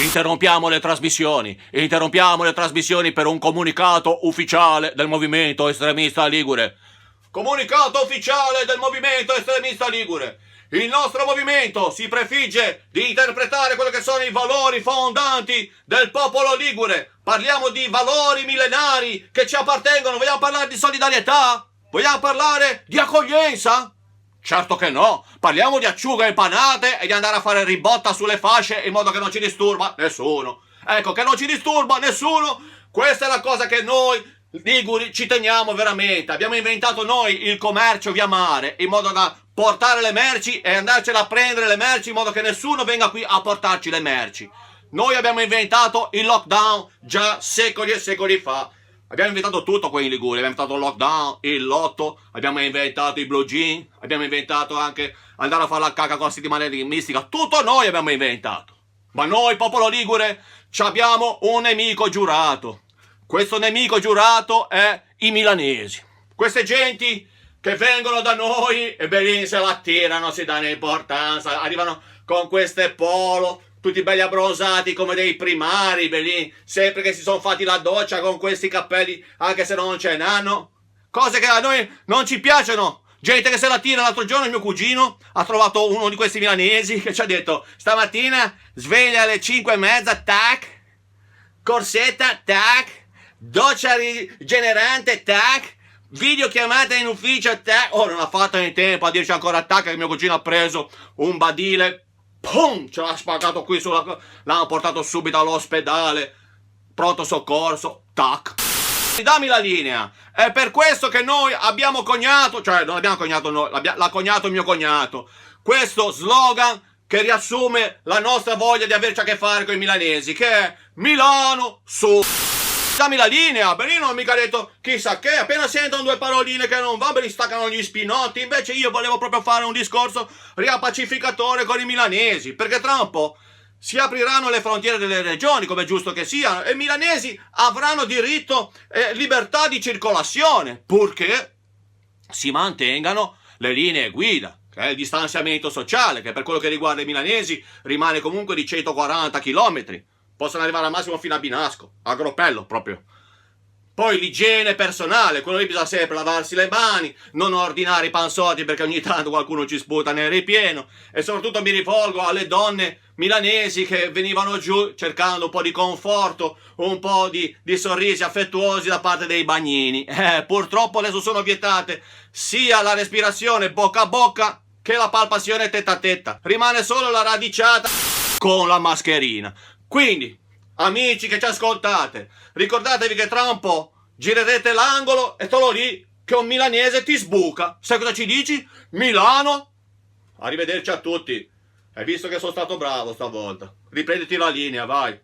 Interrompiamo le trasmissioni per un comunicato ufficiale del movimento estremista ligure. Comunicato ufficiale del movimento estremista ligure. Il nostro movimento si prefigge di interpretare quelli che sono i valori fondanti del popolo ligure. Parliamo di valori millenari che ci appartengono. Vogliamo parlare di solidarietà? Vogliamo parlare di accoglienza? Certo che no, parliamo di acciughe impanate e di andare a fare ribotta sulle fasce in modo che non ci disturba nessuno. Ecco, che non ci disturba nessuno, questa è la cosa che noi liguri ci teniamo veramente. Abbiamo inventato noi il commercio via mare in modo da portare le merci e andarcene a prendere le merci in modo che nessuno venga qui a portarci le merci. Noi abbiamo inventato il lockdown già secoli e secoli fa. Abbiamo inventato tutto qui in Liguria, abbiamo inventato il lockdown, il lotto, abbiamo inventato i blue jean, abbiamo inventato anche andare a fare la cacca con la settimana di mistica, tutto noi abbiamo inventato. Ma noi, popolo ligure, abbiamo un nemico giurato. Questo nemico giurato è i milanesi. Queste genti che vengono da noi e belli se la tirano, si danno importanza, arrivano con queste polo, tutti belli abbronzati come dei primari, belli, sempre che si sono fatti la doccia con questi cappelli, anche se non ce n'hanno. Cose che a noi non ci piacciono. Gente che se la tira. L'altro giorno il mio cugino ha trovato uno di questi milanesi che ci ha detto: stamattina sveglia alle 5:30, tac, corsetta, tac, doccia rigenerante, tac, videochiamata in ufficio, tac. Oh, non ha fatto in tempo a dirci ancora tac, che mio cugino ha preso un badile, pum, ce l'ha spaccato qui l'hanno portato subito all'ospedale, pronto soccorso, tac. Dammi la linea. È per questo che noi abbiamo coniato, cioè non abbiamo coniato noi, l'ha coniato il mio cognato, questo slogan che riassume la nostra voglia di averci a che fare con i milanesi, che è Milano su. Dammi la linea. Benino non mica detto chissà che, appena sentono due paroline che non va, li staccano gli spinotti. Invece io volevo proprio fare un discorso riappacificatore con i milanesi, perché tra un po' si apriranno le frontiere delle regioni, come è giusto che sia, e i milanesi avranno diritto e libertà di circolazione, purché si mantengano le linee guida, che è il distanziamento sociale, che per quello che riguarda i milanesi rimane comunque di 140 km. Possono arrivare al massimo fino a Binasco, a Gropello proprio. Poi l'igiene personale, quello lì bisogna sempre lavarsi le mani, non ordinare i panzotti perché ogni tanto qualcuno ci sputa nel ripieno, e soprattutto mi rivolgo alle donne milanesi che venivano giù cercando un po' di conforto, un po' di sorrisi affettuosi da parte dei bagnini. Purtroppo adesso sono vietate sia la respirazione bocca a bocca che la palpazione tetta a tetta. Rimane solo la radicciata con la mascherina. Quindi, amici che ci ascoltate, ricordatevi che tra un po' girerete l'angolo e solo lì che un milanese ti sbuca. Sai cosa ci dici? Milano? Arrivederci a tutti. Hai visto che sono stato bravo stavolta. Riprenditi la linea, vai.